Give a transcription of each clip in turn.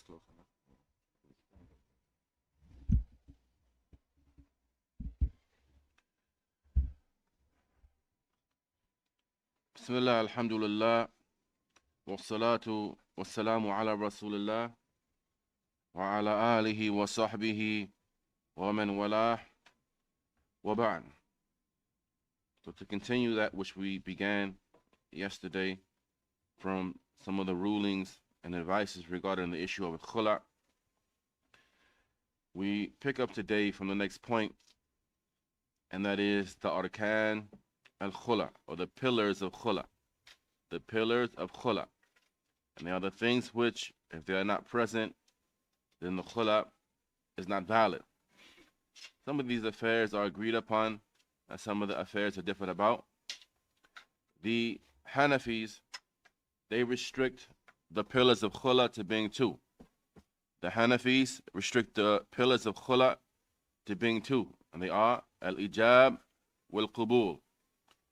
close enough. Bismillah, alhamdulillah, wassalatu wassalamu ala rasulillah, wa ala alihi wa sahbihi wa man walah, wa ba'd. So to continue that which we began yesterday from some of the rulings and advices regarding the issue of Khula, we pick up today from the next point, and that is the arkan al-Khula, or the pillars of Khula. The pillars of Khula. And they are the things which, if they are not present, then the Khula is not valid. Some of these affairs are agreed upon, and some of the affairs are different about. The Hanafis, they restrict the pillars of Khula to being two. The Hanafis restrict the pillars of Khula to being two, and they are al-ijab wal-qubul.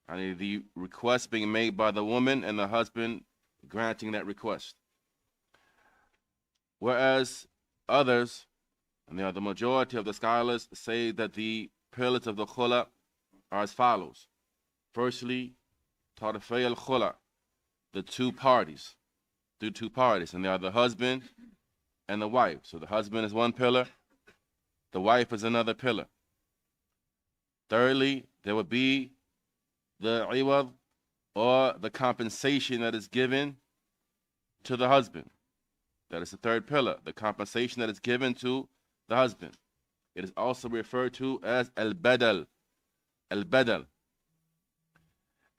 And the request being made by the woman and the husband granting that request. Whereas others, and they are the majority of the scholars, say that the pillars of the Khula are as follows. Firstly, tarafay al-Khula, the two parties, and they are the husband and the wife. So the husband is one pillar, the wife is another pillar. Thirdly, there would be the iwad, or the compensation that is given to the husband. That is the third pillar, the compensation that is given to the husband. It is also referred to as al-badal. Al-badal.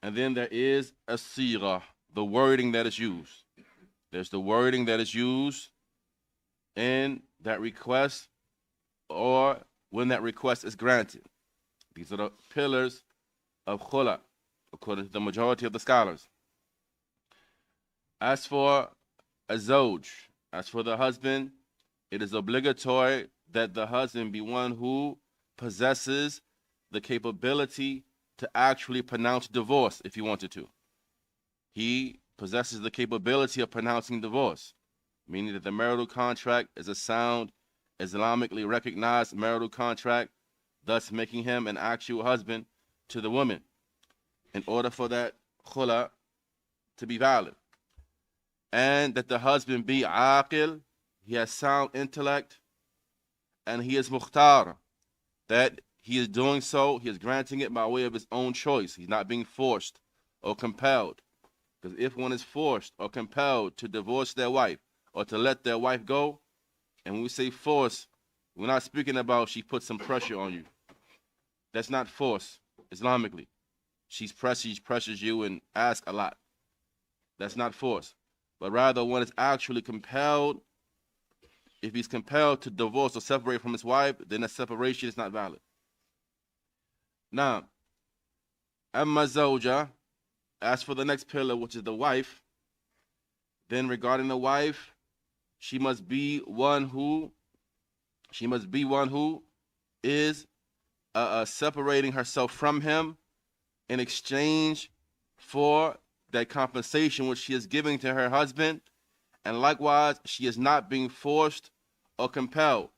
And then there is as-sigha, the wording that is used. There's the wording that is used in that request or when that request is granted. These are the pillars of Khula, according to the majority of the scholars. As for a zawj, as for the husband, it is obligatory that the husband be one who possesses the capability to actually pronounce divorce if he wanted to. He possesses the capability of pronouncing divorce, meaning that the marital contract is a sound, Islamically recognized marital contract, thus making him an actual husband to the woman, in order for that khula to be valid. And that the husband be aqil, he has sound intellect, and he is mukhtar, that he is doing so, he is granting it by way of his own choice. He's not being forced or compelled. Because if one is forced or compelled to divorce their wife or to let their wife go, and when we say force, we're not speaking about she put some pressure on you. That's not force, Islamically. She pressures you and asks a lot. That's not force. But rather, one is actually compelled. If he's compelled to divorce or separate from his wife, then that separation is not valid. Now, amma zawja, as for the next pillar, which is the wife, then regarding the wife, she must be one who is separating herself from him in exchange for that compensation which she is giving to her husband, and likewise, she is not being forced or compelled.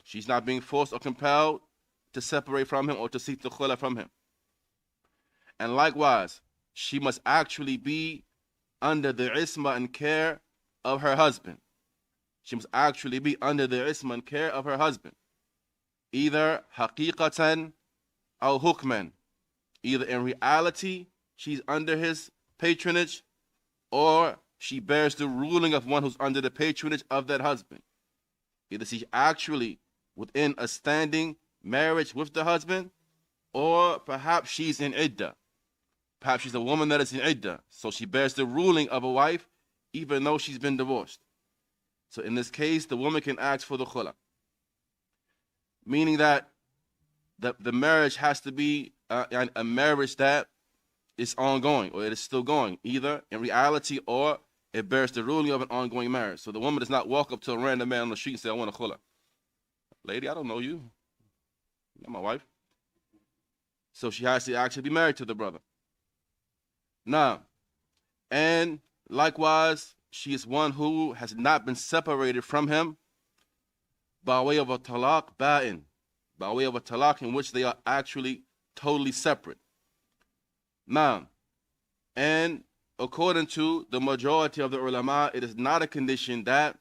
She's not being forced or compelled to separate from him or to seek the khula from him. And likewise, she must actually be under the isma and care of her husband. She must actually be under the isma and care of her husband, either haqiqatan or hukman. Either in reality, she's under his patronage, or she bears the ruling of one who's under the patronage of that husband. Either she's actually within a standing marriage with the husband, or perhaps she's in Iddah. Perhaps she's a woman that is in Iddah, so she bears the ruling of a wife even though she's been divorced. So in this case, the woman can ask for the khula, meaning that the marriage has to be a marriage that is ongoing, or it is still going, either in reality or it bears the ruling of an ongoing marriage. So the woman does not walk up to a random man on the street and say, I want a khula. Lady, I don't know you. You're my wife. So she has to actually be married to the brother. Now, and likewise, she is one who has not been separated from him by way of a talaq ba'in, by way of a talaq in which they are actually totally separate. Now, and according to the majority of the ulama, it is not a condition that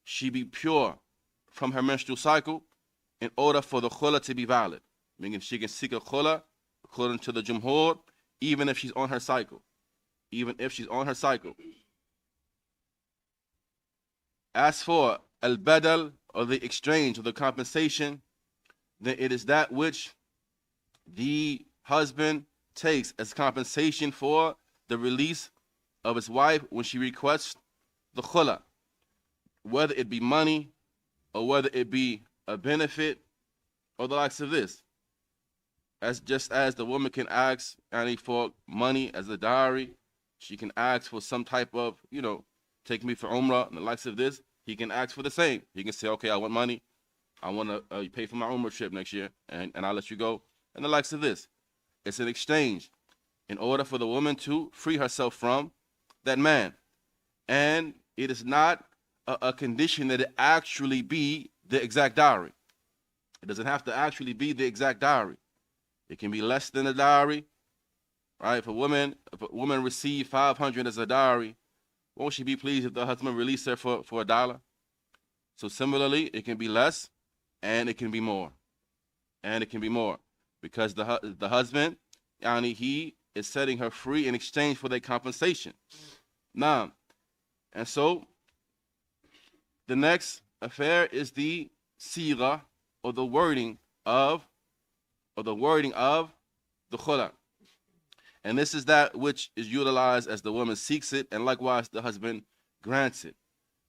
she be pure from her menstrual cycle in order for the khula to be valid. Meaning she can seek a khula according to the jumhur, even if she's on her cycle. Even if she's on her cycle. As for al-badal, or the exchange, or the compensation, then it is that which the husband takes as compensation for the release of his wife when she requests the khula, whether it be money or whether it be a benefit or the likes of this. As just as the woman can ask for money as a dowry, she can ask for some type of, take me for umrah and the likes of this. He can ask for the same. He can say, okay, I want money. I want to pay for my umrah trip next year, and I'll let you go. And the likes of this. It's an exchange in order for the woman to free herself from that man. And it is not a condition that it actually be the exact dowry. It doesn't have to actually be the exact dowry. It can be less than a dowry, right? If a woman receive 500 as a dowry, won't she be pleased if the husband released her for $1? So similarly, it can be less, and it can be more, and it can be more, because the husband, he is setting her free in exchange for their compensation. Now, and so the next affair is the sigha, or the wording of the khula. And this is that which is utilized as the woman seeks it, and likewise the husband grants it.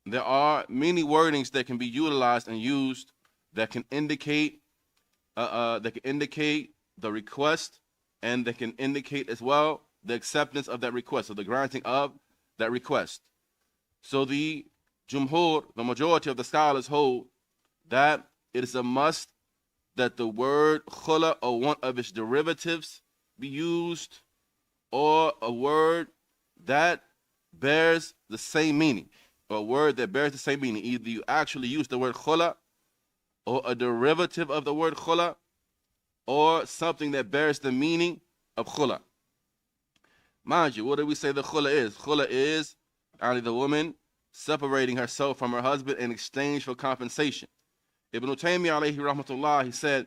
There are many wordings that can be utilized and used that can indicate the request, and that can indicate as well the acceptance of that request, or the granting of that request. So the jumhur, the majority of the scholars, hold that it is a must that the word khula or one of its derivatives be used, or a word that bears the same meaning, or a word that bears the same meaning. Either you actually use the word khula, or a derivative of the word khula, or something that bears the meaning of khula. Mind you, what do we say the khula is? Khula is the woman separating herself from her husband in exchange for compensation. Ibn Taymiyyah alayhi rahmatullah, he said,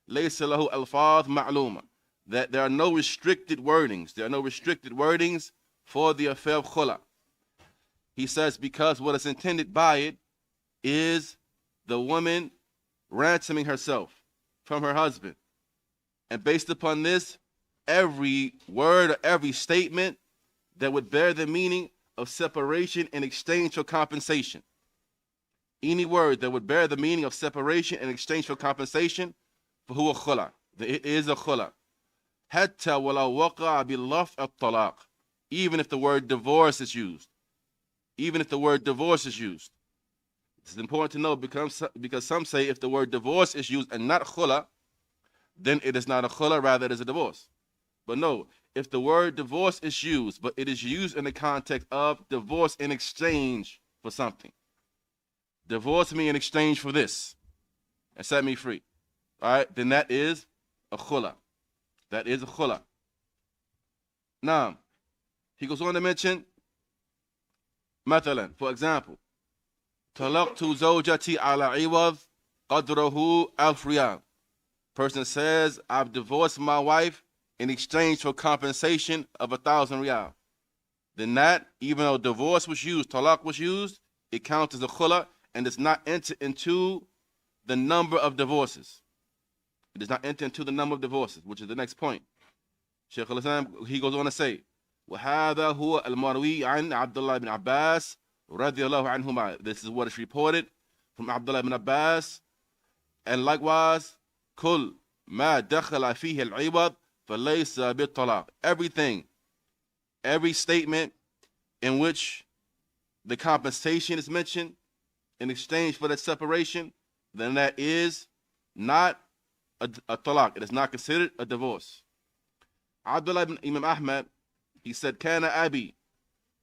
laysa lahu alfaz ma'luma, that there are no restricted wordings. There are no restricted wordings for the affair of khula. He says because what is intended by it is the woman ransoming herself from her husband. And based upon this, every word or every statement that would bear the meaning of separation in exchange for compensation. Any word that would bear the meaning of separation in exchange for compensation, فهو khula, it is a khula. حتى ولو وقع بلفظ الطلاق, even if the word divorce is used. Even if the word divorce is used. It's important to know because some say if the word divorce is used and not khula, then it is not a khula, rather it is a divorce. But no, if the word divorce is used, but it is used in the context of divorce in exchange for something. Divorce me in exchange for this and set me free. All right, then that is a khula. That is a khula. Now, he goes on to mention, مثلا, for example, طلقت زوجتي على عوض قدره 1000 ريال. Person says, I've divorced my wife in exchange for compensation of 1,000 riyal. Then that, even though divorce was used, talaq was used, it counts as a khula and does not enter into the number of divorces. It does not enter into the number of divorces, which is the next point. Shaykh al-Islam, he goes on to say, وَهَذَا هُوَ الْمَرْوِي عَنْ عَبْدُ اللَّهِ بْنِ عَبَّاسِ رَضِيَ اللَّهُ عَنْهُمَا. This is what is reported from Abdullah ibn Abbas. And likewise, كُلْ مَا دَخَلَ فِيهِ الْعِوَضِ فَلَيْسَ بِالطَّلَاقِ. Every statement in which the compensation is mentioned in exchange for that separation, then that is not a talaq. It is not considered a divorce. Abdullah ibn Imam Ahmad, he said, كان أبي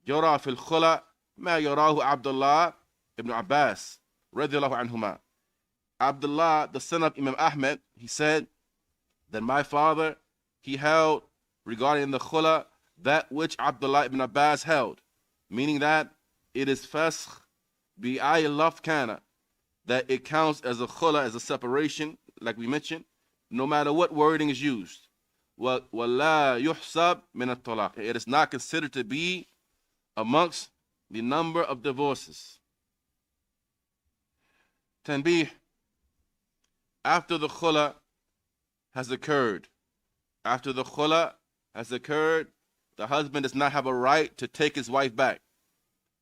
يرى في الخلع ما يراه عبد الله ibn Abbas رضي الله عنهما. Abdullah, the son of Imam Ahmed, he said that my father, he held regarding the khula that which Abdullah ibn Abbas held, meaning that it is fasakh bi'ay laf kana, that it counts as a khula, as a separation, like we mentioned, no matter what wording is used. وَلَا يُحْسَبْ مِنَ الطَّلَاقِ. It is not considered to be amongst the number of divorces. Tanbih, after the khula has occurred, the husband does not have a right to take his wife back.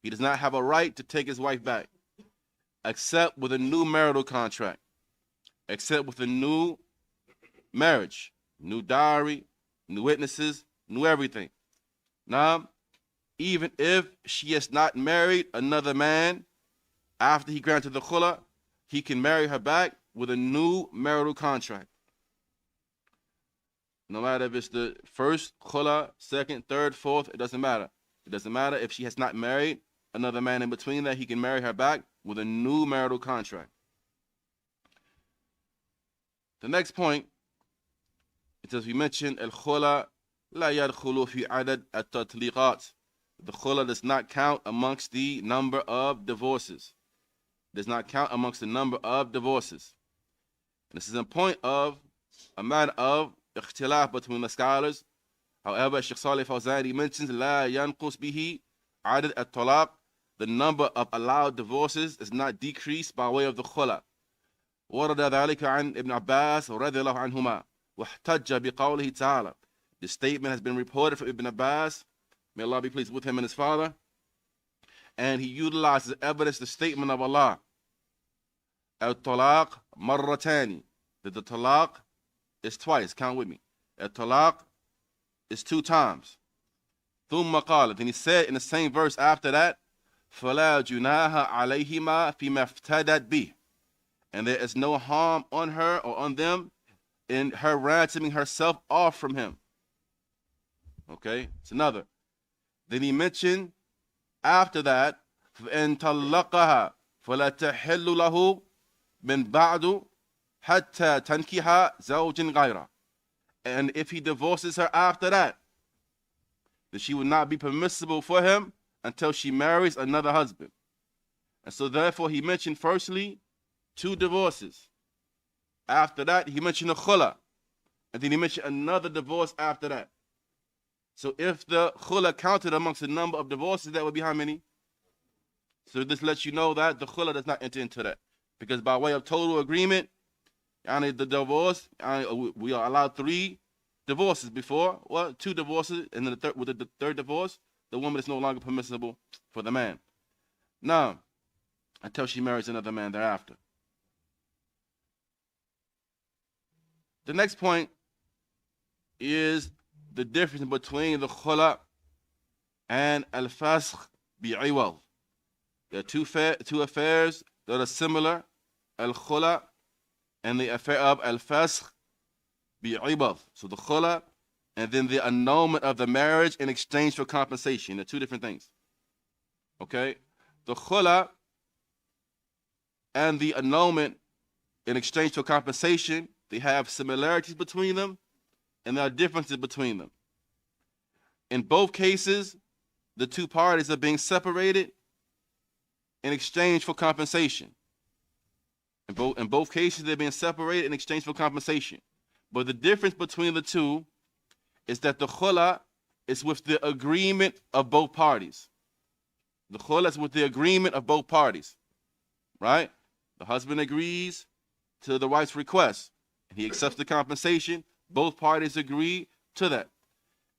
He does not have a right to take his wife back, except with a new marital contract, except with a new marriage, new dowry, new witnesses, new everything. Now, even if she has not married another man after he granted the khula, he can marry her back with a new marital contract. No matter if it's the first khula, second, third, fourth, it doesn't matter. It doesn't matter if she has not married another man in between that, he can marry her back with a new marital contract. The next point, it says, we mentioned al-khula la yadkhulu fi adad at-tatliqat. The khula does not count amongst the number of divorces. Does not count amongst the number of divorces. And this is a point of a matter of ikhtilaf between the scholars. However, Shaykh Salih Fawzani mentions la yanqus bihi adad at-talaq. The number of allowed divorces is not decreased by way of the khula. ورد ذلك عن ابن عباس رضي الله عنهما واحتج بقوله تعالى. The statement has been reported from Ibn Abbas, may Allah be pleased with him and his father, and he utilizes evidence the statement of Allah, al-talaq marratani, that the talaq is twice. Count with me. Al-talaq is 2 times. ثم قال, then he said in the same verse after that, فلا جناح عليهما فيما افتدت به, and there is no harm on her or on them in her ransoming herself off from him. Okay, it's another. Then he mentioned after that, فإن طلقها فلا تحل له من بعد حتى تنكح زوج غيره. And if he divorces her after that, then she would not be permissible for him until she marries another husband. And so therefore he mentioned firstly 2 divorces. After that he mentioned a khula, and then he mentioned another divorce after that. So if the khula counted amongst the number of divorces, that would be how many? So this lets you know that the khula does not enter into that, because by way of total agreement, the divorce, we are allowed 3 divorces before. Well, 2 divorces, and then with the third divorce, the woman is no longer permissible for the man. Now, until she marries another man thereafter. The next point is the difference between the khula and al-fasakh bi'iwad. There are two affairs that are similar, al-khula and the affair of al-fasakh bi'iwad. So the khula and then the annulment of the marriage in exchange for compensation. They're 2 different things. Okay? The khula and the annulment in exchange for compensation, they have similarities between them, and there are differences between them. In both cases, the 2 parties are being separated in exchange for compensation. In both cases, they're being separated in exchange for compensation. But the difference between the 2 is that the khula is with the agreement of both parties. The khula is with the agreement of both parties, right? The husband agrees to the wife's request, and he accepts the compensation. Both parties agree to that.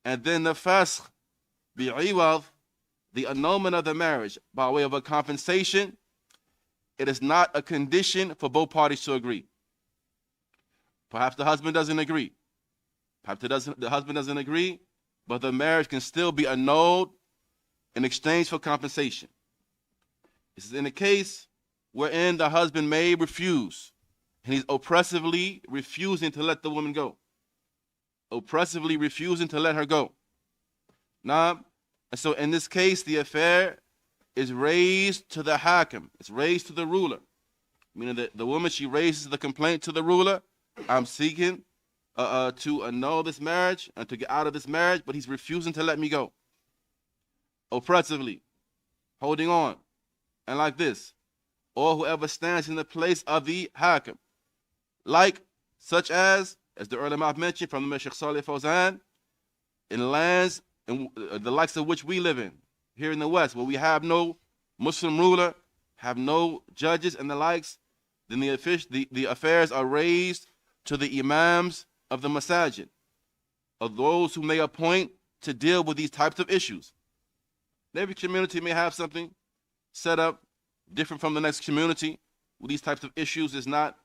And then the fasakh bi'iwad, the annulment of the marriage by way of a compensation, it is not a condition for both parties to agree. Perhaps the husband doesn't agree. Perhaps the husband doesn't agree, but the marriage can still be annulled in exchange for compensation. This is in a case wherein the husband may refuse, and he's oppressively refusing to let the woman go. Oppressively refusing to let her go. Now, so in this case, the affair is raised to the hakim. It's raised to the ruler. Meaning that the woman, she raises the complaint to the ruler. I'm seeking to annul this marriage and to get out of this marriage, but he's refusing to let me go. Oppressively, holding on, and like this. Or whoever stands in the place of the hakim. Like, such as the ulama mentioned from the Sheikh Salih Fawzan, in lands in the likes of which we live in, here in the West, where we have no Muslim ruler, have no judges and the likes, then the affairs are raised to the imams of the masajid, of those whom they appoint to deal with these types of issues. Every community may have something set up different from the next community. With these types of issues, is not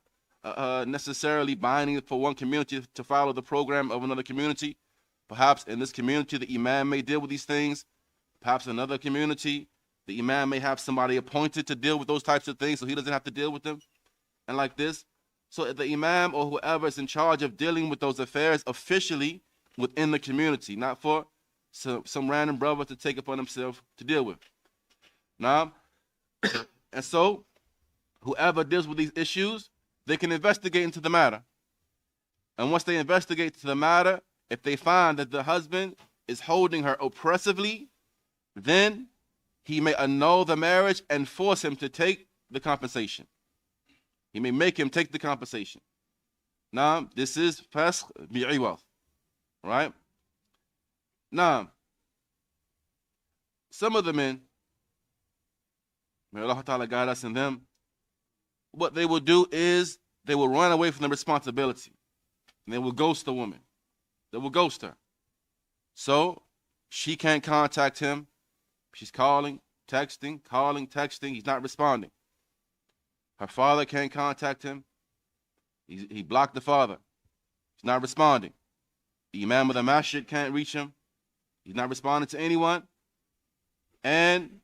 necessarily binding for one community to follow the program of another community. Perhaps in this community, the imam may deal with these things. Perhaps in another community, the imam may have somebody appointed to deal with those types of things, so he doesn't have to deal with them. And like this, so the imam or whoever is in charge of dealing with those affairs officially within the community, not for some random brother to take upon himself to deal with. Now, and so whoever deals with these issues, they can investigate into the matter. And once they investigate to the matter, if they find that the husband is holding her oppressively, then he may annul the marriage and force him to take the compensation. He may make him take the compensation. Now, this is fasq bi'iwad, right? Now, some of the men, may Allah Ta'ala guide us in them, what they will do is they will run away from the responsibility. And they will ghost the woman. They will ghost her. So she can't contact him. She's calling, texting. He's not responding. Her father can't contact him. He blocked the father. He's not responding. The imam of the masjid can't reach him. He's not responding to anyone. And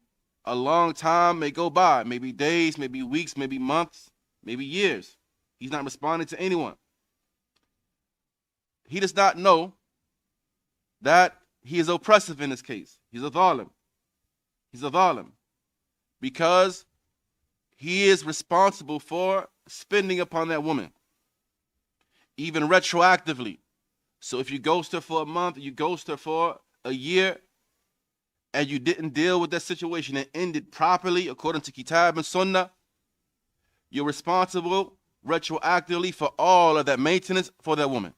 a long time may go by, maybe days, maybe weeks, maybe months, maybe years. He's not responding to anyone. He does not know that he is oppressive in this case. He's a dhalim. He's a dhalim. Because he is responsible for spending upon that woman, even retroactively. So if you ghost her for a month, you ghost her for a year, and you didn't deal with that situation and end it properly according to Kitab and Sunnah, you're responsible retroactively for all of that maintenance for that woman.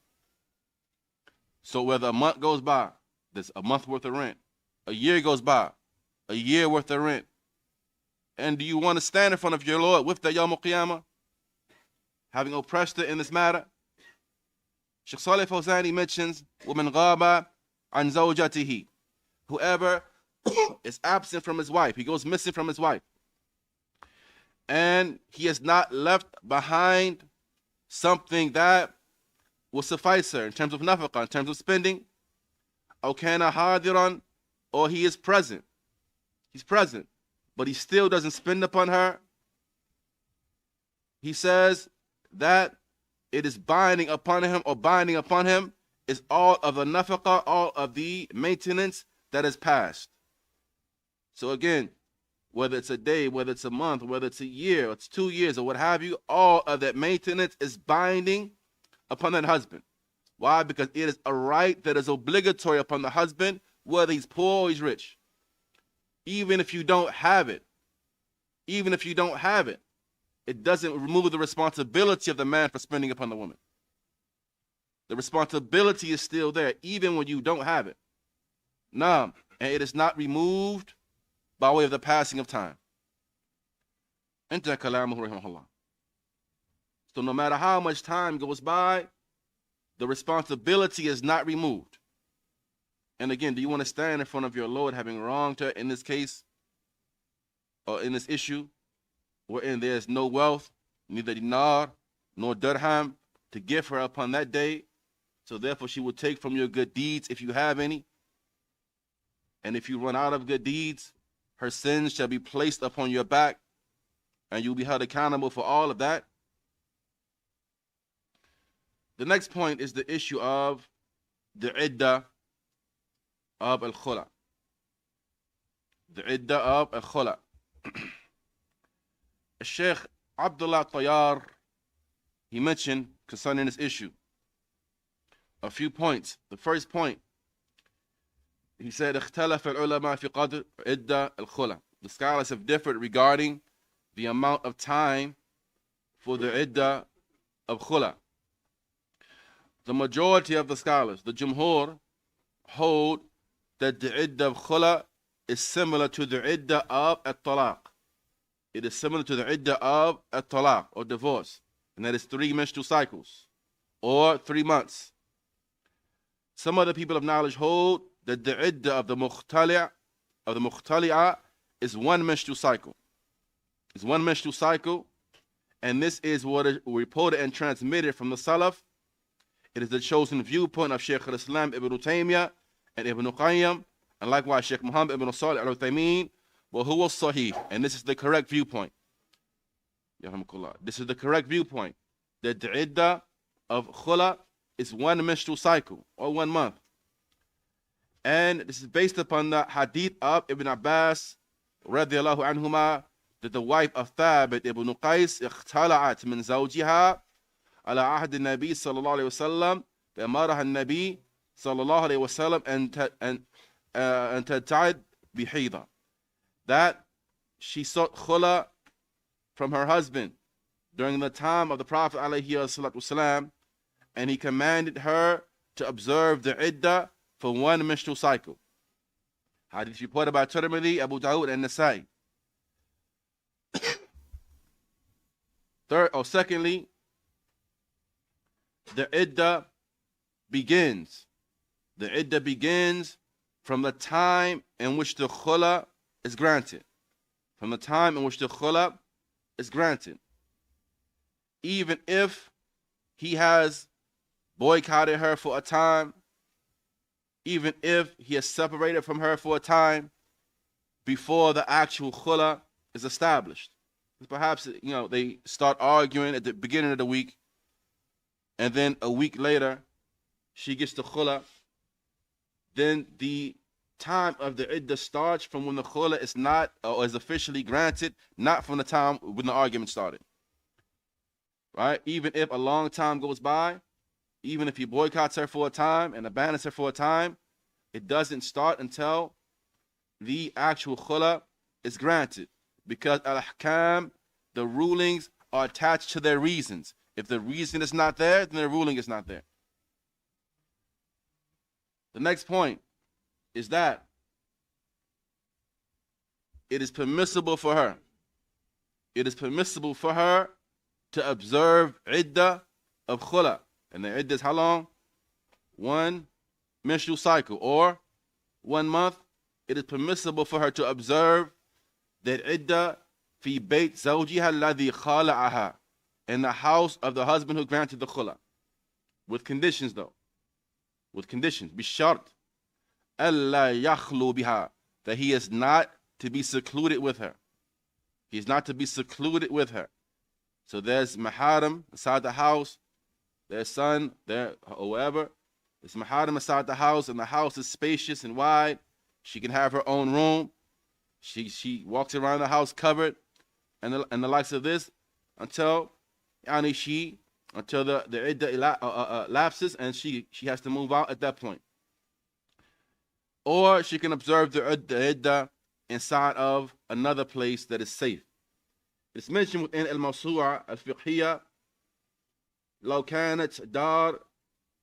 So whether a month goes by, there's a month worth of rent. A year goes by, a year worth of rent. And do you want to stand in front of your Lord with the Yawm al-Qiyamah, having oppressed her in this matter? Sheikh Salih Fawzani mentions, وَمَنْ غَابَ عَنْ زَوْجَتِهِ, whoever is absent from his wife, he goes missing from his wife, and he has not left behind something that will suffice her in terms of nafaqah, in terms of spending. أَوْ كَانَ حَاضِرًا, or he is present. He's present, but he still doesn't spend upon her. He says that it is binding upon him, or binding upon him is all of the nafaqah, all of the maintenance that is past. So again, whether it's a day, whether it's a month, whether it's a year, or it's 2 years, or what have you, all of that maintenance is binding upon that husband. Why? Because it is a right that is obligatory upon the husband, whether he's poor or he's rich. Even if you don't have it, it doesn't remove the responsibility of the man for spending upon the woman. The responsibility is still there, even when you don't have it. Naam, and it is not removed by way of the passing of time. Inta kalamuhu rahimahullah. So no matter how much time goes by, the responsibility is not removed. And again, do you want to stand in front of your Lord having wronged her in this case, or in this issue, wherein there is no wealth, neither dinar nor dirham, to give her upon that day? So therefore she will take from your good deeds if you have any. And if you run out of good deeds, her sins shall be placed upon your back, and you'll be held accountable for all of that. The next point is the issue of the iddah of al-Khula. the iddah of al-khula. Sheikh Abdullah Tayyar, he mentioned concerning this issue a few points. The first point, he said, اختلف العلماء في قدر عدة الخلة. The scholars have differed regarding the amount of time for the iddah of khula. The majority of the scholars, the jumhur, hold that the iddah of khula is similar to the iddah of at-talaq. It is similar to the iddah of at-talaq, or divorce, and that is 3 menstrual cycles or 3 months. Some other people of knowledge hold that the iddah of the mukhtali'ah is 1 menstrual cycle. It's 1 menstrual cycle, and this is what is reported and transmitted from the Salaf. It is the chosen viewpoint of Shaykh al-Islam Ibn Taymiyyah and Ibn Qayyim, and likewise Shaykh Muhammad Ibn Salih al-Uthaymeen, wa huwa sahih, and this is the correct viewpoint. This is the correct viewpoint, that the iddah of khula is 1 menstrual cycle, or 1 month. And this is based upon the hadith of Ibn Abbas radiyallahu anhuma, that the wife of Thabit ibn Qais اختلعت من زوجها على عهد النبي صلى الله عليه وسلم فأمرها النبي صلى الله عليه وسلم أن تتعد بحيضة. That she sought khula from her husband during the time of the Prophet عليه الصلاة والسلام, and he commanded her to observe the iddah for 1 menstrual cycle. Hadith reported by Tirmidhi, Abu Dawud, and Nasa'i. Secondly, the iddah begins. The iddah begins from the time in which the khula is granted. From the time in which the khula is granted. Even if he has boycotted her for a time, even if he has separated from her for a time before the actual khula is established. Perhaps, they start arguing at the beginning of the week, and then a week later, she gets the khula. Then the time of the iddah starts from when the khula is not, or is officially granted, not from the time when the argument started. Right? Even if a long time goes by, even if he boycotts her for a time and abandons her for a time, it doesn't start until the actual khula is granted. Because al-ahkam, the rulings are attached to their reasons. If the reason is not there, then the ruling is not there. The next point is that it is permissible for her. It is permissible for her to observe iddah of khula. And the iddah is how long? 1 menstrual cycle, or 1 month. It is permissible for her to observe that iddah fi bayt zawjiha alladhi khala'aha, in the house of the husband who granted the khula. With conditions though. With conditions. Bishart alla yakhlu biha, that he is not to be secluded with her. He is not to be secluded with her. So there's maharam inside the house, their son, their whoever. There's maharam inside the house, and the house is spacious and wide. She can have her own room. She walks around the house covered, and the likes of this, until the iddah lapses, and she has to move out at that point. Or she can observe the iddah inside of another place that is safe. It's mentioned within al-Mawsu'a al-Fiqhiyya, لو كانت دار,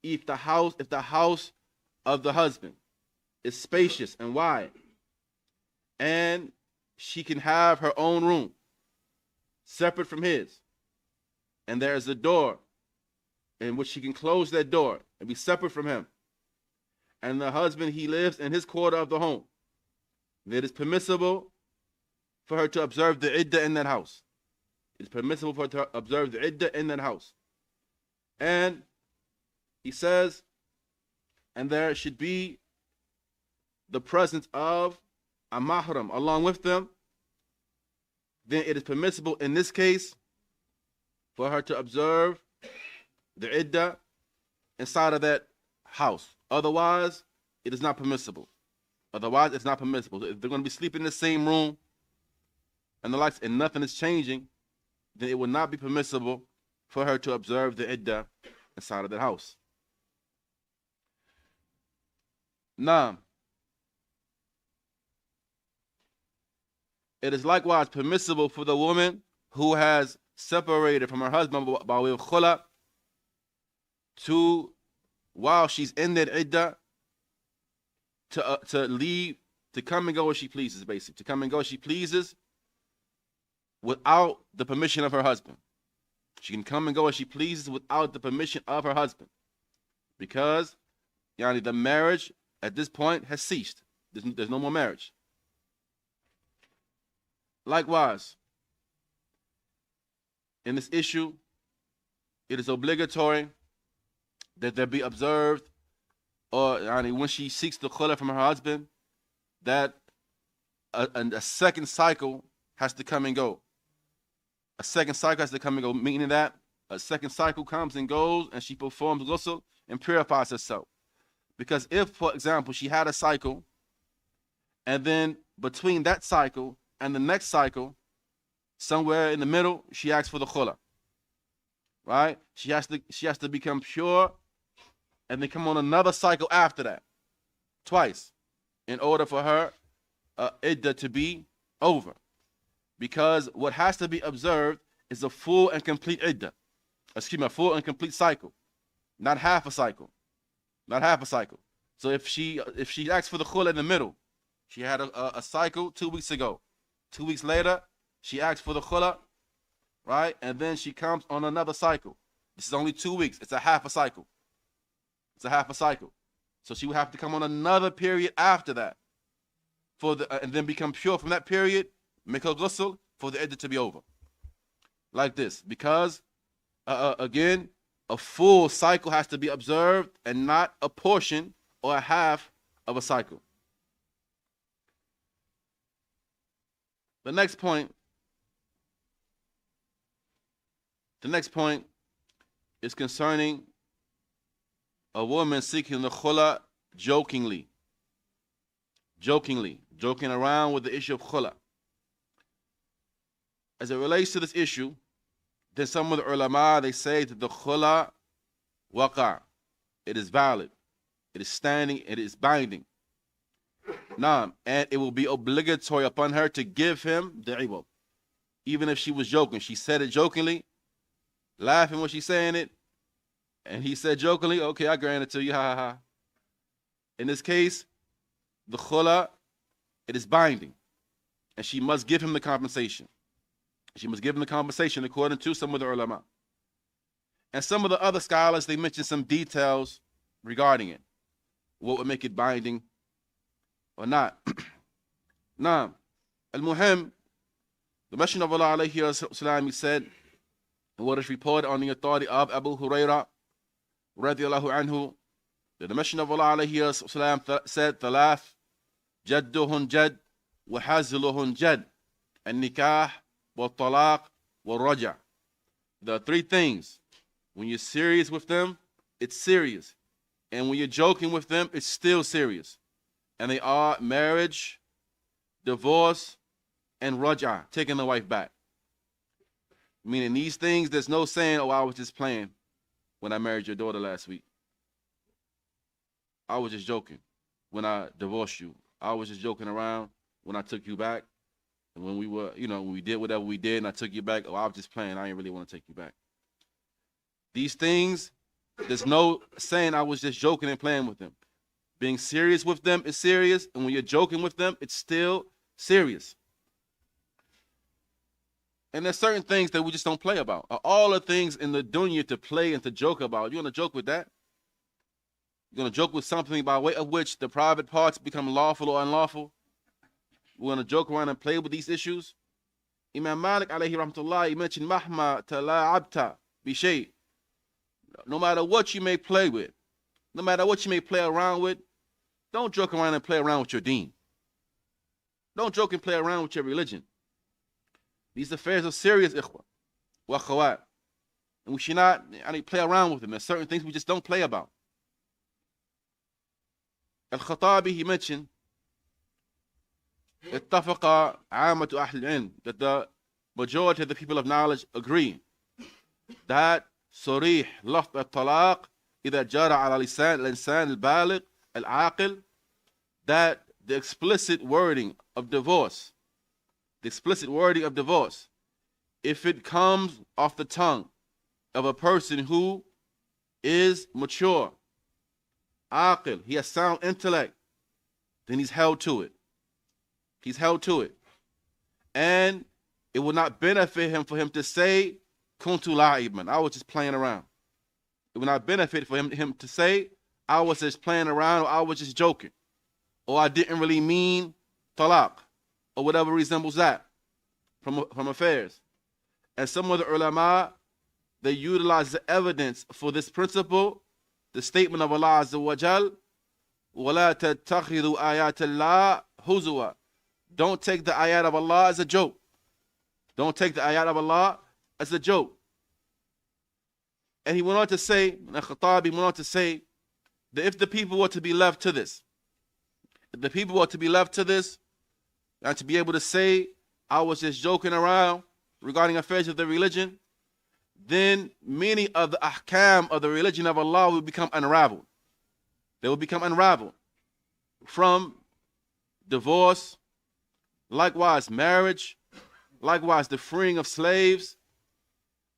if the house of the husband is spacious and wide, and she can have her own room separate from his, and there is a door in which she can close that door and be separate from him, and the husband, he lives in his quarter of the home, it is permissible for her to observe the iddah in that house. It's permissible for her to observe the iddah in that house. And he says, and there should be the presence of a mahram along with them, then it is permissible in this case for her to observe the iddah inside of that house. Otherwise, it is not permissible. Otherwise, it's not permissible. If they're going to be sleeping in the same room and the likes and nothing is changing, then it would not be permissible for her to observe the iddah inside of the house. Now, it is likewise permissible for the woman who has separated from her husband by way of khula to, while she's in that iddah, to leave, to come and go as she pleases, basically. To come and go as she pleases without the permission of her husband. She can come and go as she pleases without the permission of her husband. Because the marriage at this point has ceased. There's no more marriage. Likewise, in this issue, it is obligatory that there be observed, or when she seeks the khula from her husband, that a second cycle has to come and go. A second cycle has to come and go, meaning that a second cycle comes and goes and she performs ghusl and purifies herself. Because if, for example, she had a cycle and then between that cycle and the next cycle, somewhere in the middle, she asks for the khula, right? She has to become pure and then come on another cycle after that, twice, in order for her iddah to be over. Because what has to be observed is a full and complete iddah. Excuse me, a full and complete cycle, not half a cycle, not half a cycle. So if she asks for the khula in the middle, she had a cycle 2 weeks ago. 2 weeks later, she asks for the khula, right? And then she comes on another cycle. This is only 2 weeks. It's a half a cycle. It's a half a cycle. So she would have to come on another period after that, and then become pure from that period, make her ghusl for the iddah to be over. Like this. Because, again, a full cycle has to be observed and not a portion or a half of a cycle. The next point is concerning a woman seeking the khula joking around with the issue of khula. As it relates to this issue, then some of the ulama, they say that the khula waqa, it is valid, it is standing, it is binding. Naam, and it will be obligatory upon her to give him the iwad. Even if she was joking, she said it jokingly, laughing when she's saying it, and he said jokingly, okay, I grant it to you, ha ha ha. In this case, the khula, it is binding, and she must give him the compensation. She must give him the compensation according to some of the ulama. And some of the other scholars, they mention some details regarding it. What would make it binding or not? Now, al-muhim, the Messenger of Allah alayhi wasallam, he said, and what is reported on the authority of Abu Hurairah radiallahu anhu, that the Messenger of Allah alayhi wasallam said, Thalath, jadduhun jad, wa hazluhun jad, an-nikah, wal-talaq, wal-raja. There are three things. When you're serious with them, it's serious. And when you're joking with them, it's still serious. And they are marriage, divorce, and raja, taking the wife back. Meaning these things, there's no saying, oh, I was just playing when I married your daughter last week. I was just joking when I divorced you. I was just joking around when I took you back. And when we were, when we did whatever we did and I took you back, oh, I was just playing. I didn't really want to take you back. These things, there's no saying I was just joking and playing with them. Being serious with them is serious, and when you're joking with them, it's still serious. And there's certain things that we just don't play about. All the things in the dunya to play and to joke about. You want to joke with that? You're going to joke with something by way of which the private parts become lawful or unlawful? We're going to joke around and play with these issues? Imam Malik alayhi rahmatullah, he mentioned mahma tala'abta bishay. No matter what you may play with, no matter what you may play around with, don't joke around and play around with your deen. Don't joke and play around with your religion. These affairs are serious, ikhwa wa akhawat. And we should not play around with them. There's certain things we just don't play about. Al-Khattabi, he mentioned اتفق عامة أهل العلم, that the majority of the people of knowledge agree that صريح لفظ الطلاق إذا جرى على لسان الإنسان البالغ العاقل, that the explicit wording of divorce, if it comes off the tongue of a person who is mature, aqil, he has sound intellect, then he's held to it. And it will not benefit him for him to say, kuntu la'iban, I was just playing around. It will not benefit for him to say, I was just playing around, or I was just joking, or I didn't really mean talaq, or whatever resembles that from affairs. And some of the ulama, they utilize the evidence for this principle, the statement of Allah Azza wa Jal, وَلَا تَتَّخِذُوا آيَاتَ اللَّهِ هُزُوًا. Don't take the ayat of Allah as a joke. And he went on to say, Khattabi went on to say, that if the people were to be left to this, and to be able to say, I was just joking around regarding affairs of the religion, then many of the ahkam of the religion of Allah will become unraveled. They will become unraveled from divorce, likewise marriage, likewise the freeing of slaves,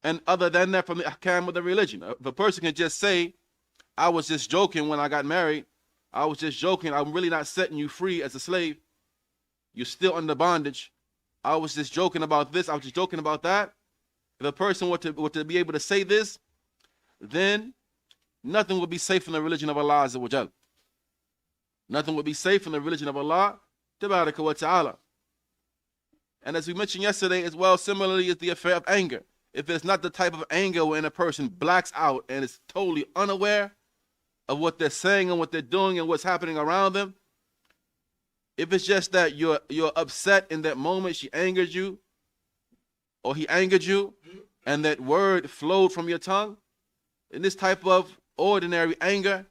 and other than that from the ahkam of the religion. If a person can just say, I was just joking when I got married, I was just joking, I'm really not setting you free as a slave, you're still under bondage, I was just joking about this, I was just joking about that. If a person were to be able to say this, then nothing would be safe in the religion of Allah Azza wa Jal. Nothing would be safe in the religion of Allah Tabaraka wa Ta'ala. And as we mentioned yesterday as well, similarly is the affair of anger. If it's not the type of anger when a person blacks out and is totally unaware of what they're saying and what they're doing and what's happening around them, if it's just that you're upset in that moment, she angered you, or he angered you, and that word flowed from your tongue, in this type of ordinary anger,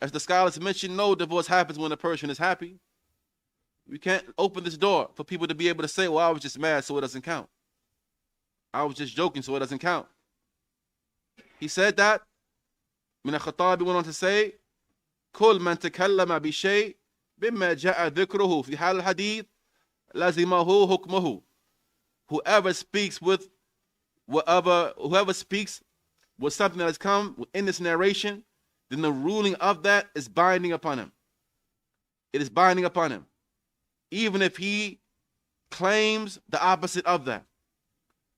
as the scholars mentioned, no divorce happens when a person is happy. We can't open this door for people to be able to say, well, I was just mad, so it doesn't count. I was just joking, so it doesn't count. He said that. Min al-Khattabi went on to say, كل من تكلم بشيء بما جاء ذكره في حال الحديث لازمه حكمه. Whoever speaks with something that has come in this narration, then the ruling of that is binding upon him. It is binding upon him, even if he claims the opposite of that.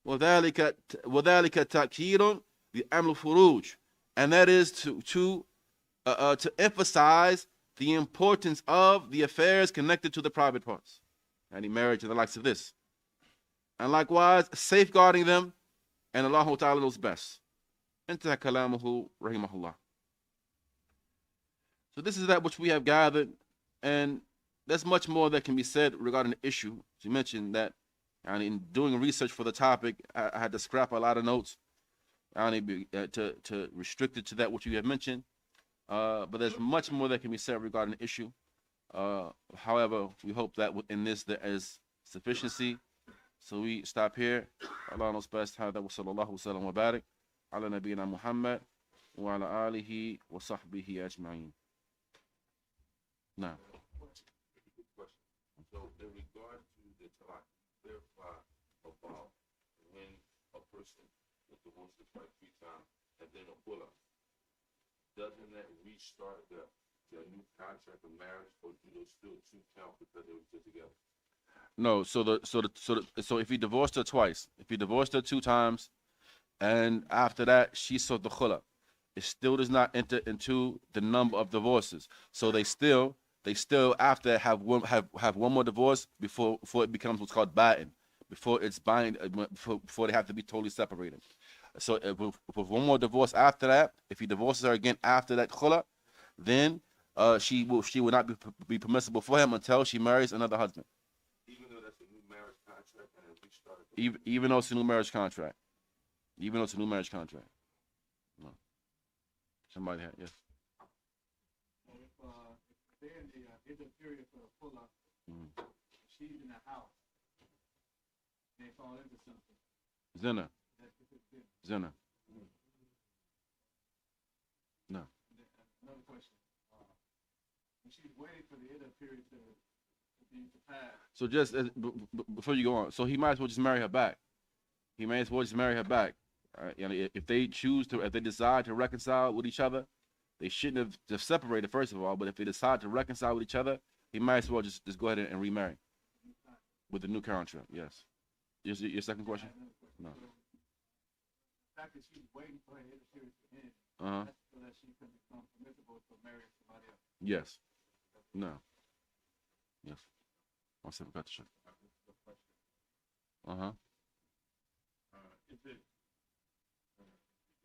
وَذَلِكَ تَأْكِيدٌ بِأَمْرِ الْفُرُوجِ, and that is to emphasize the importance of the affairs connected to the private parts, and the marriage and the likes of this. And likewise, safeguarding them, and Allah Ta'ala knows best. Intaha kalamuhu rahimahullah. So this is that which we have gathered, and there's much more that can be said regarding the issue. As you mentioned that, and in doing research for the topic, I had to scrap a lot of notes to restrict it to that which you have mentioned. But there's much more that can be said regarding the issue. However, we hope that in this there is sufficiency. So we stop here. Allah knows best. Hada wa sallallahu wasallam wa barik ala nabiyyina Muhammad wa ala alihi wa sahbihi ajma'in. Now. So in regard to the talaq, clarify about when a person was divorced like 3 times and then a Khula, doesn't that restart the new contract of marriage, or do those still 2 count because they were still together? No, so if he divorced her twice, if he divorced her 2 times, and after that she sought the Khula, it still does not enter into the number of divorces. So they still after have one more divorce before it becomes what's called ba'in, before it's before they have to be totally separated. So with one more divorce after that, if he divorces her again after that Khula, then she will not be permissible for him until she marries another husband. Even though that's a new marriage contract and it restarted. Even though it's a new marriage contract. No. Somebody had, yes. If they're in the Iddah period for the Khula, she's in the house, they fall into something. Zina. Zina. No. Another question. When she's waiting for the Iddah period to pass. So just before you go on, so he might as well just marry her back. He may as well just marry her back. If they if they decide to reconcile with each other, they shouldn't have just separated first of all. But if they decide to reconcile with each other, he might as well just go ahead and remarry with the new contract. Yes. Your second question? No. The fact that she's waiting for her Iddah period to end, that's so that she can become permissible to marry somebody else. Yes. No. Yes. One second, got to check.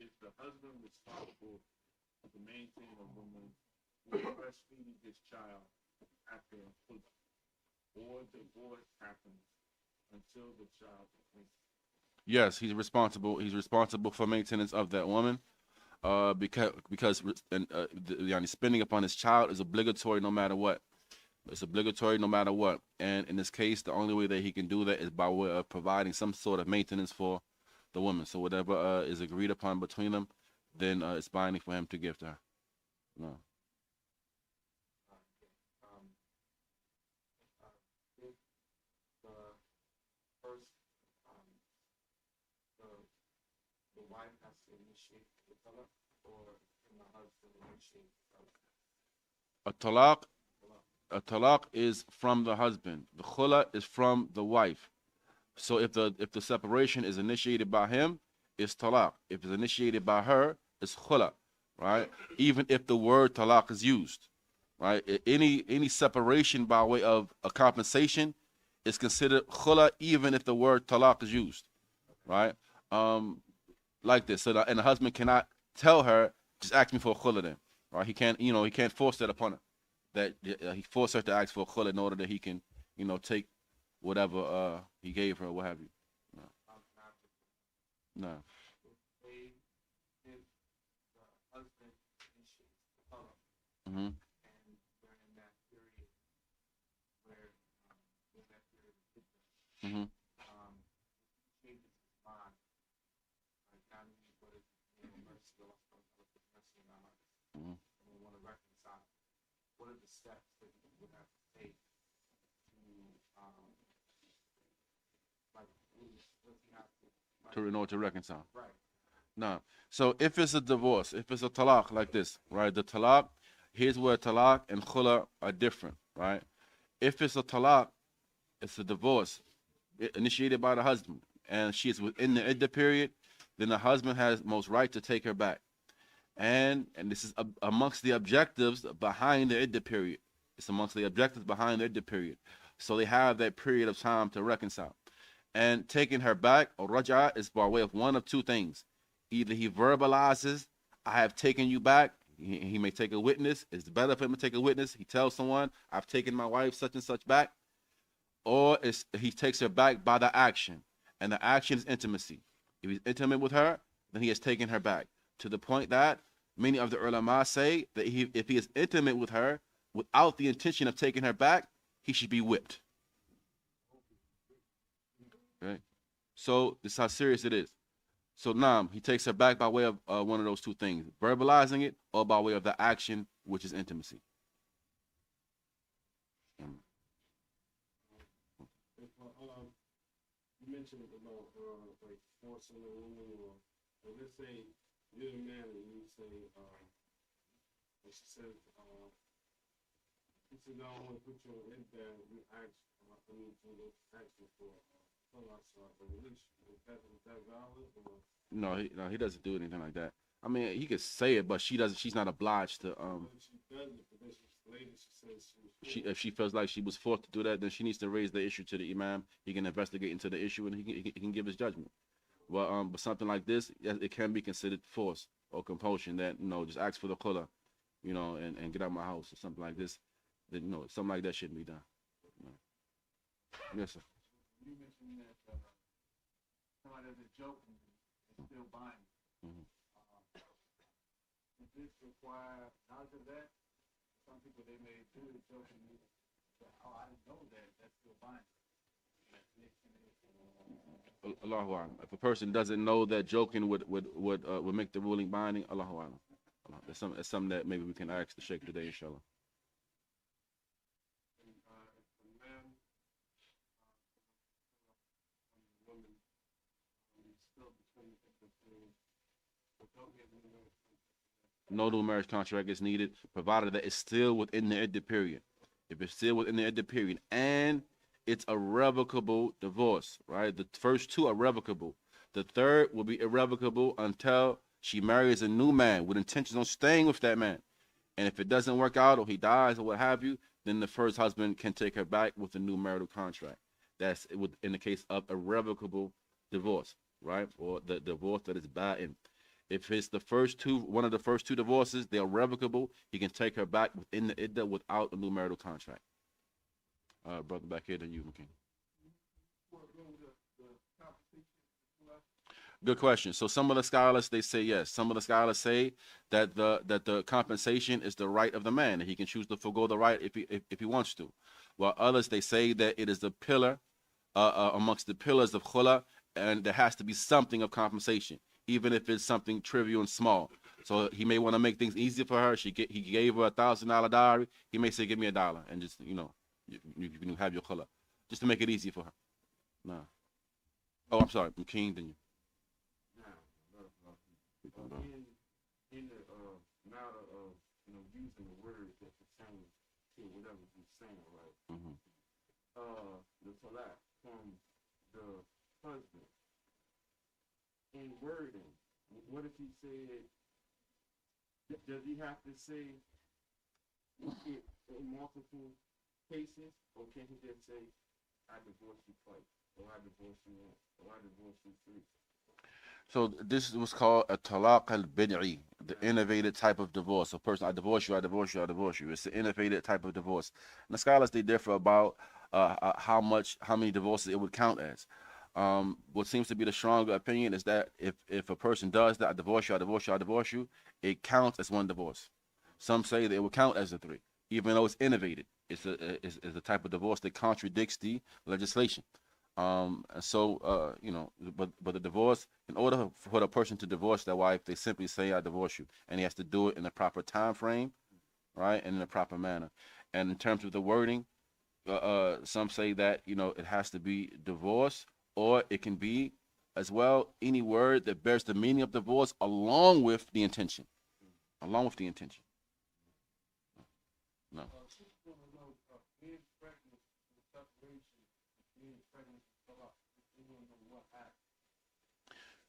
Is the husband responsible to maintain a woman who is breastfeeding his child after a Khula, or divorce happens until the child is born? Yes, he's responsible. He's responsible for maintenance of that woman, because spending upon his child is obligatory no matter what. It's obligatory no matter what. And in this case, the only way that he can do that is by way of providing some sort of maintenance for the woman. So whatever is agreed upon between them, then it's binding for him to give to her. No. If the first, the wife has to initiate the talaq, or can the husband initiate the talaq? A talaq is from the husband. The khula is from the wife. So if the separation is initiated by him, it's talaq. If it's initiated by her, it's khula, right? Even if the word talaq is used, right? Any separation by way of a compensation is considered khula, even if the word talaq is used, right? Like this. So and the husband cannot tell her, just ask me for a khula then, right? He can't force that upon her. That he forced her to ask for a khula in order that he can, take whatever he gave her, what have you. No. If the husband initiates the talaq, Mm-hmm. and during that period where in that period of Iddah, Mm-hmm. changes his mind, like now we what is mercy, mercy in our lives, Mm-hmm. and we want to reconcile. What are the steps that we would have to take to like what he have to In order to reconcile. right? No. So if it's a divorce, if it's a talaq like this, right? The talaq, here's where talaq and khula are different, right? If it's a talaq, it's a divorce initiated by the husband, and she is within the iddah period, then the husband has most right to take her back. And this is amongst the objectives behind the iddah period. It's amongst the objectives behind the iddah period. So they have that period of time to reconcile. And taking her back, or raj'a, is by way of one of two things. Either he verbalizes, I have taken you back. He may take a witness. It's better for him to take a witness. He tells someone, I've taken my wife such and such back. Or he takes her back by the action. And the action is intimacy. If he's intimate with her, then he has taken her back. To the point that many of the ulama say that if he is intimate with her without the intention of taking her back, he should be whipped. Okay? So this is how serious it is. So now he takes her back by way of one of those two things, verbalizing it or by way of the action, which is intimacy. You mentioned about like forcing a woman, or let's say you're a man and you say, and she says, I don't want to put you in there. You ask, ask you for a release. Is that valid? Or? No, he doesn't do anything like that. I mean, he could say it, but she doesn't. She's not obliged to. She doesn't, but then later she says if she feels like she was forced to do that, then she needs to raise the issue to the imam. He can investigate into the issue and he can give his judgment. Well, but something like this, it can be considered force or compulsion. That just ask for the khula, and get out of my house or something like this. Then something like that shouldn't be done. Yes, sir. You mentioned that somebody does a joke and it's still binding. Mm-hmm. Does this require knowledge of that? Some people, they may do the joke and Allahu A'lam. If a person doesn't know that joking would make the ruling binding, Allahu A'lam. That's something that maybe we can ask the Sheikh today, inshallah. And if the man, the woman, is still between the two, but don't get any No new marriage contract is needed, provided that it's still within the Iddah period. If it's still within the Iddah period and it's a revocable divorce, right? The first two are revocable. The third will be irrevocable until she marries a new man with intentions on staying with that man. And if it doesn't work out or he dies or what have you, then the first husband can take her back with a new marital contract. That's in the case of irrevocable divorce, right? Or the divorce that is ba'in. If it's the first two, one of the first two divorces, they're revocable. He can take her back within the iddah without a new marital contract. Brother, back here to you, McKean. Good question. So some of the scholars they say yes. Some of the scholars say that the compensation is the right of the man, and he can choose to forego the right if he wants to. While others they say that it is the pillar amongst the pillars of Khula, and there has to be something of compensation, even if it's something trivial and small. So he may want to make things easier for her. He gave her $1,000 dowry. He may say, "Give me $1," and just you can have your Khula, just to make it easy for her. No. Oh, I'm sorry. I'm king. Then you. In the matter of using the words that pertain to whatever he's saying, right? Mm-hmm. The talaq from the husband in wording. What if he said? Does he have to say it in multiple cases, or can he just say, "I divorce you twice," or "I divorce you once," or "I divorce you three"? So this was called a talaq al-bid'i, the innovated type of divorce. A person, I divorce you, I divorce you, I divorce you. It's the innovated type of divorce. And the scholars, they differ about how many divorces it would count as. What seems to be the stronger opinion is that if a person does that, I divorce you, I divorce you, I divorce you, it counts as one divorce. Some say that it will count as a three, even though it's innovated. It's a type of divorce that contradicts the legislation. But the divorce, in order for the person to divorce their wife, they simply say, "I divorce you," and he has to do it in the proper time frame, right, and in a proper manner. And in terms of the wording, some say that it has to be divorce, or it can be as well any word that bears the meaning of divorce along with the intention, along with the intention. No.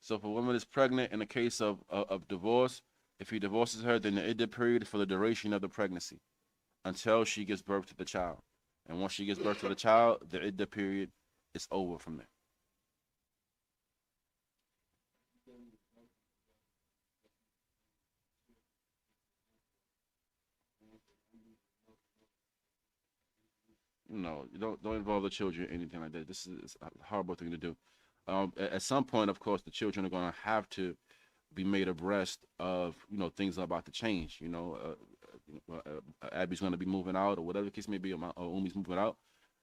So if a woman is pregnant in the case of divorce, if he divorces her, then the iddah period is for the duration of the pregnancy until she gives birth to the child. And once she gives birth to the child, the iddah period is over from there. No, you don't involve the children in anything like that. This is a horrible thing to do. At some point, of course, the children are going to have to be made abreast of things are about to change. Abby's going to be moving out, or whatever the case may be, or Umi's moving out.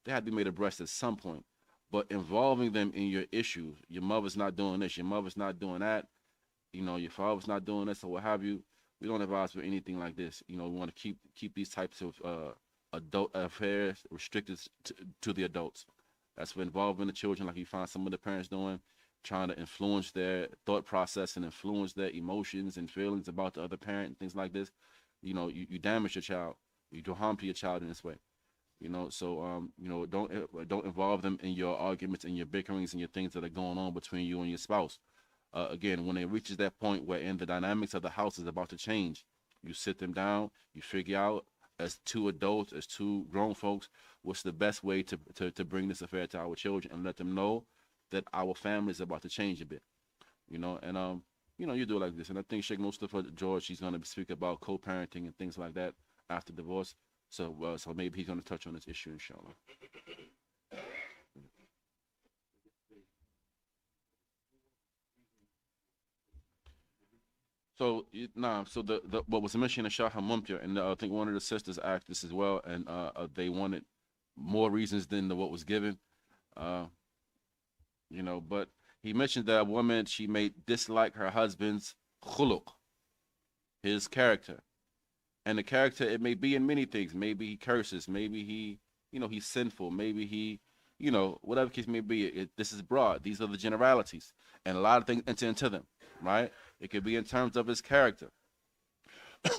They have to be made abreast at some point. But involving them in your issues, your mother's not doing this, your mother's not doing that, your father's not doing this, or what have you. We don't advise for anything like this. We want to keep these types of adult affairs restricted to the adults. That's for involving the children, like you find some of the parents doing, trying to influence their thought process and influence their emotions and feelings about the other parent and things like this. You damage your child. You do harm to your child in this way. Don't involve them in your arguments and your bickerings and your things that are going on between you and your spouse. Again, when it reaches that point where the dynamics of the house is about to change, you sit them down, you figure out as two adults, as two grown folks, what's the best way to bring this affair to our children and let them know that our family is about to change a bit. You do it like this. And I think Sheikh Mustafa George, he's going to speak about co-parenting and things like that after divorce. So maybe he's going to touch on this issue, inshallah. So what was mentioned in Shah Mumtir, and I think one of the sisters asked this as well, and they wanted more reasons than what was given. Uh, but he mentioned that a woman, she may dislike her husband's khuluq, his character. And the character, it may be in many things. Maybe he curses. Maybe he's sinful. Maybe whatever case may be. This is broad. These are the generalities. And a lot of things enter into them, right? It could be in terms of his character.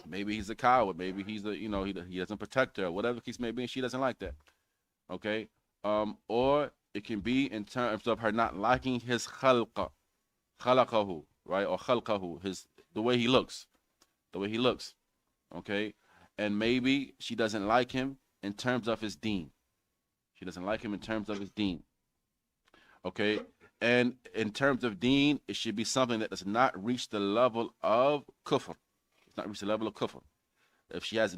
Maybe he's a coward. Maybe he's he doesn't protect her. Whatever case may be, and she doesn't like that. Okay? Or it can be in terms of her not liking his khalaqahu, right? Or khalqahu, the way he looks. The way he looks. Okay? And maybe she doesn't like him in terms of his deen. She doesn't like him in terms of his deen. Okay? And in terms of deen, it should be something that does not reach the level of kufr. It's not reach the level of kufr. If he has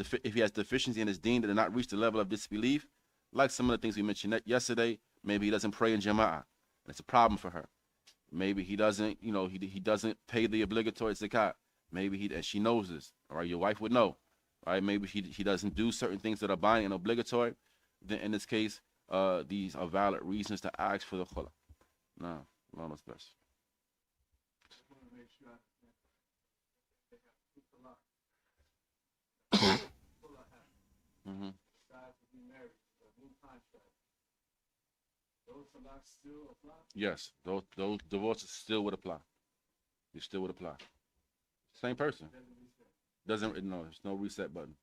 deficiency in his deen that does not reach the level of disbelief, like some of the things we mentioned yesterday, maybe he doesn't pray in jama'ah. It's a problem for her. Maybe he doesn't, he doesn't pay the obligatory zakat. Maybe and she knows this. All right, your wife would know. All right, maybe he doesn't do certain things that are binding and obligatory. Then in this case, these are valid reasons to ask for the khula. No, Allah knows best. I just want to make sure they have two talaq. Khula has. Mm-hmm. Decides to be married, a new contract. Those talaqs still apply? Yes, those divorces still would apply. They still would apply. Same person. Doesn't no, there's no reset button.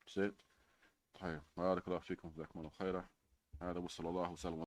That's it. طيب بارك الله فيكم جزاكم الله خيرا هذا وصلى الله وسلم